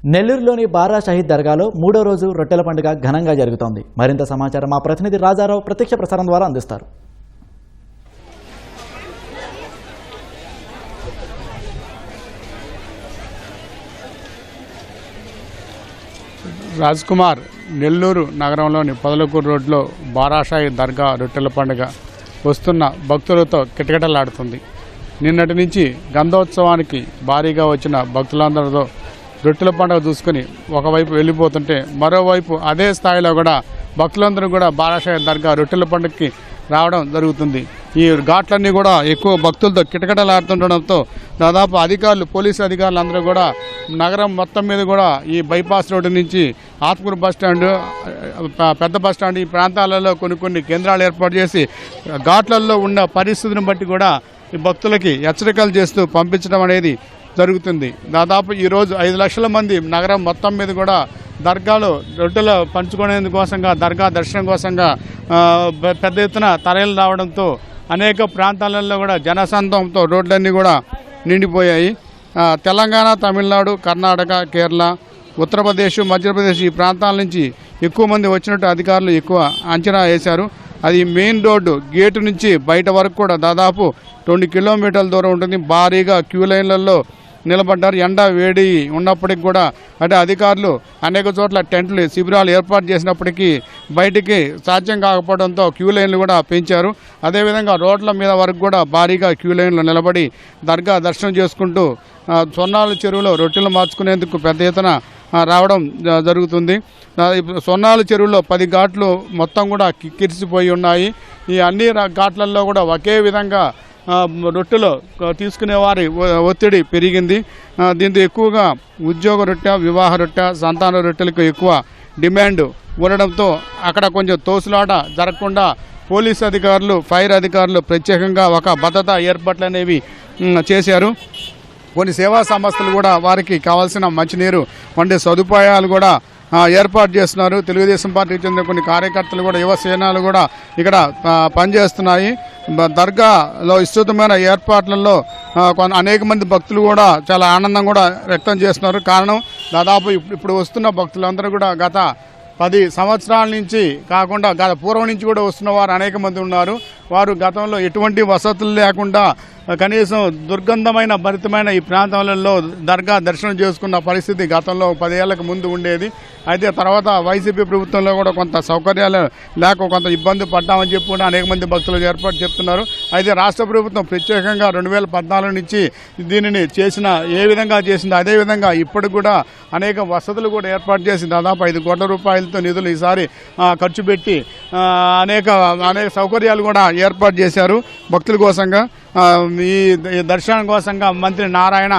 నెల్లూరులోని బారా షహీద్ దర్గాలో మూడో రోజు రొట్టెల పండుగ ఘనంగా జరుగుతోంది. మరింత సమాచారం మా ప్రతినిధి రాజారావు ప్రత్యక్ష ప్రసారం ద్వారా అందిస్తారు. రాజ్ కుమార్ నెల్లూరు నగరంలోని పొదలకూరు రోడ్లో బారా షహీద్ దర్గా రొట్టెల పండుగ వస్తున్న భక్తులతో కిటకిటలాడుతుంది. నిన్నటి నుంచి గంధోత్సవానికి భారీగా వచ్చిన భక్తులందరితో రొట్టెల పండుగ చూసుకుని ఒకవైపు వెళ్ళిపోతుంటే మరోవైపు అదే స్థాయిలో కూడా భక్తులందరూ కూడా బారా షహీద్ దర్గా రొట్టెల పండుగకి రావడం జరుగుతుంది. ఈ ఘాట్లన్నీ కూడా ఎక్కువ భక్తులతో కిటకిటలాడుతుండడంతో దాదాపు అధికారులు పోలీసు అధికారులు అందరూ కూడా నగరం మొత్తం మీద కూడా ఈ బైపాస్ రోడ్డు నుంచి ఆత్మకూరు బస్టాండ్, పెద్ద బస్టాండ్ ఈ ప్రాంతాలలో కొన్ని కేంద్రాలు ఏర్పాటు చేసి ఘాట్లలో ఉన్న పరిస్థితిని బట్టి కూడా ఈ భక్తులకి హెచ్చరికలు చేస్తూ పంపించడం అనేది జరుగుతుంది. దాదాపు ఈరోజు 5 లక్షల మంది నగరం మొత్తం మీద కూడా దర్గాలో రొట్టెలు పంచుకునేందుకోసంగా దర్గా దర్శనం కోసంగా పెద్ద ఎత్తున తరలి రావడంతో అనేక ప్రాంతాలలో కూడా జనసంద్రంతో రోడ్లన్నీ కూడా నిండిపోయాయి. తెలంగాణ, తమిళనాడు, కర్ణాటక, కేరళ, ఉత్తరప్రదేశ్, మధ్యప్రదేశ్ ఈ ప్రాంతాల నుంచి ఎక్కువ మంది వచ్చినట్టు అధికారులు ఎక్కువ అంచనా వేశారు. అది మెయిన్ రోడ్డు గేటు నుంచి బయట వరకు కూడా దాదాపు 2 కిలోమీటర్ల దూరం ఉంటుంది. భారీగా క్యూ లైన్లలో నిలబడ్డారు. ఎండ వేడి ఉన్నప్పటికి కూడా అంటే అధికారులు అనేక చోట్ల టెంట్లు శిబిరాలు ఏర్పాటు చేసినప్పటికీ బయటికి సాధ్యం కాకపోవడంతో క్యూ లైన్లు కూడా పెంచారు. అదేవిధంగా రోడ్ల మీద వరకు కూడా భారీగా క్యూ లైన్లు నిలబడి దర్గా దర్శనం చేసుకుంటూ సొన్నాల చెరువులో రొట్టెలు మార్చుకునేందుకు పెద్ద ఎత్తున రావడం జరుగుతుంది. సొన్నాల చెరువులో 10 ఘాట్లు మొత్తం కూడా కిరిసిపోయి ఉన్నాయి. ఈ అన్ని ఘాట్లలో కూడా ఒకే విధంగా రొట్టెలు తీసుకునే వారి ఒత్తిడి పెరిగింది. దీంతో ఎక్కువగా ఉద్యోగ రొట్టె, వివాహ రొట్టె, సంతాన రొట్టెలకు ఎక్కువ డిమాండ్ ఉండడంతో అక్కడ కొంచెం తోసులాట జరగకుండా పోలీసు అధికారులు, ఫైర్ అధికారులు ప్రత్యేకంగా ఒక భద్రతా ఏర్పాట్లు అనేవి చేశారు. కొన్ని సేవా సంస్థలు కూడా వారికి కావాల్సిన మంచినీరు వంటి సదుపాయాలు కూడా ఏర్పాటు చేస్తున్నారు. తెలుగుదేశం పార్టీకి చెందిన కొన్ని కార్యకర్తలు కూడా, యువ సేనాలు కూడా ఇక్కడ పనిచేస్తున్నాయి. దర్గాలో విస్తృతమైన ఏర్పాట్లలో అనేక మంది భక్తులు కూడా చాలా ఆనందం కూడా వ్యక్తం చేస్తున్నారు. కారణం దాదాపు ఇప్పుడు వస్తున్న భక్తులందరూ కూడా గత 10 సంవత్సరాల నుంచి కాకుండా గత పూర్వం నుంచి కూడా వస్తున్న వారు అనేక మంది ఉన్నారు. వారు గతంలో ఎటువంటి వసతులు లేకుండా కనీసం దుర్గంధమైన భరితమైన ఈ ప్రాంతాలలో దర్గా దర్శనం చేసుకున్న పరిస్థితి గతంలో 10 ఏళ్లకు ముందు ఉండేది. అయితే తర్వాత వైసీపీ ప్రభుత్వంలో కూడా కొంత సౌకర్యాలు లేక కొంత ఇబ్బంది పడ్డామని చెప్పి కూడా అనేక మంది భక్తులు ఏర్పాటు చెప్తున్నారు. అయితే రాష్ట్ర ప్రభుత్వం ప్రత్యేకంగా 2014 నుంచి దీనిని ఏ విధంగా చేసిందో అదేవిధంగా ఇప్పటికి కూడా అనేక వసతులు కూడా ఏర్పాటు చేసి దాదాపు 5 కోట్ల రూపాయలతో నిధులు ఈసారి ఖర్చు పెట్టి అనేక సౌకర్యాలు కూడా ఏర్పాటు చేశారు భక్తుల కోసంగా. ఈ దర్శనం కోసంగా మంత్రి నారాయణ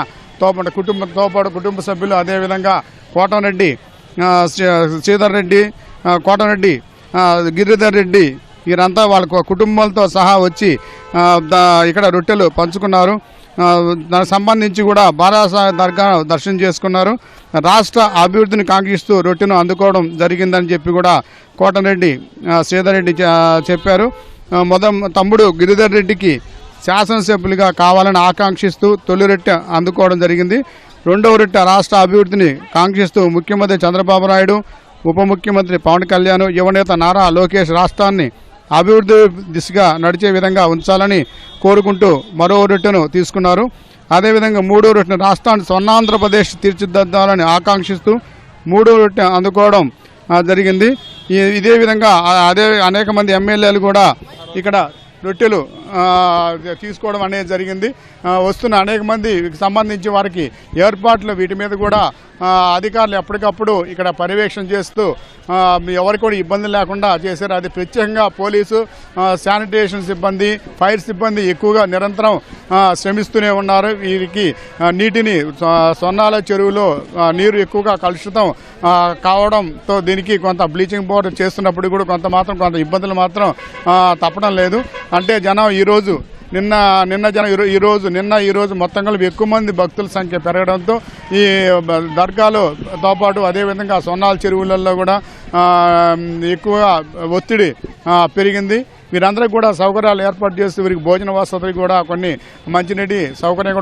కుటుంబ సభ్యులు, అదేవిధంగా కోటరెడ్డి, శ్రీధర్ రెడ్డి, కోటరెడ్డి, గిరిధర్ రెడ్డి వీరంతా వాళ్ళ కుటుంబాలతో సహా వచ్చి ఇక్కడ రొట్టెలు పంచుకున్నారు. దానికి సంబంధించి కూడా బారా షహీద్ దర్గా దర్శనం చేసుకున్నారు. రాష్ట్ర అభివృద్ధిని కాంక్షిస్తూ రొట్టెను అందుకోవడం జరిగిందని చెప్పి కూడా కోటరెడ్డి, శ్రీధర్ రెడ్డి చెప్పారు. తమ్ముడు గిరిధర్ రెడ్డికి శాసనసభ్యులుగా కావాలని ఆకాంక్షిస్తూ తొలి రొట్టె అందుకోవడం జరిగింది. రెండవ రొట్టె రాష్ట్ర అభివృద్ధిని కాంక్షిస్తూ ముఖ్యమంత్రి చంద్రబాబు నాయుడు, ఉప ముఖ్యమంత్రి పవన్ కళ్యాణ్, యువనేత నారా లోకేష్ రాష్ట్రాన్ని అభివృద్ధి దిశగా నడిచే విధంగా ఉంచాలని కోరుకుంటూ మరో రొట్టెను తీసుకున్నారు. అదేవిధంగా మూడో రొట్టెను రాష్ట్రాన్ని స్వర్ణాంధ్రప్రదేశ్ తీర్చిదిద్దాలని ఆకాంక్షిస్తూ మూడో రొట్టె అందుకోవడం జరిగింది. ఇదే విధంగా అనేక మంది ఎమ్మెల్యేలు కూడా ఇక్కడ రొట్టెలు తీసుకోవడం అనేది జరిగింది. వస్తున్న అనేక మందికి సంబంధించి వారికి ఏర్పాట్లు వీటి మీద కూడా అధికారులు ఎప్పటికప్పుడు ఇక్కడ పర్యవేక్షణ చేస్తూ ఎవరికి కూడా ఇబ్బంది లేకుండా చేశారు. అది ప్రత్యేకంగా పోలీసు, శానిటేషన్ సిబ్బంది, ఫైర్ సిబ్బంది ఎక్కువగా నిరంతరం శ్రమిస్తూనే ఉన్నారు. వీరికి నీటిని సొన్నాల చెరువులో నీరు ఎక్కువగా కలుషితం కావడంతో దీనికి కొంత బ్లీచింగ్ పౌడర్ చేస్తున్నప్పుడు కూడా కొంత ఇబ్బందులు మాత్రం తప్పడం లేదు. అంటే జనం ఈరోజు ఈరోజు మొత్తం కలిపి ఎక్కువ మంది భక్తుల సంఖ్య పెరగడంతో ఈ దర్గాలోతో పాటు అదేవిధంగా సొన్నాల చెరువులలో కూడా ఎక్కువగా ఒత్తిడి పెరిగింది. వీరందరూ కూడా సౌకర్యాలు ఏర్పాటు చేస్తూ వీరికి భోజన వసతులు కూడా కొన్ని మంచినీటి సౌకర్యం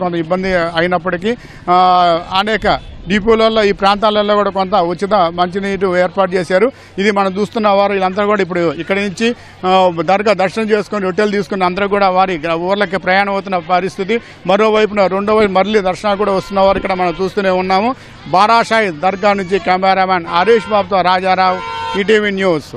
కొంత ఇబ్బంది అయినప్పటికీ అనేక డిపోలలో ఈ ప్రాంతాలలో కూడా కొంత ఉచిత మంచినీరు ఏర్పాటు చేశారు. ఇది మనం చూస్తున్న వారు వీళ్ళంతా కూడా ఇప్పుడు ఇక్కడి నుంచి దర్గా దర్శనం చేసుకొని రొట్టెలు తీసుకుని అందరూ కూడా వారి ఊర్లకి ప్రయాణం అవుతున్న పరిస్థితి. మరోవైపున రెండో వైపు మరలి దర్శనాలు కూడా వస్తున్న వారు ఇక్కడ మనం చూస్తూనే ఉన్నాము. బారాషాయి దర్గా నుంచి కెమెరామ్యాన్ హరీష్ బాబుతో రాజారావు, ఈటీవీ న్యూస్.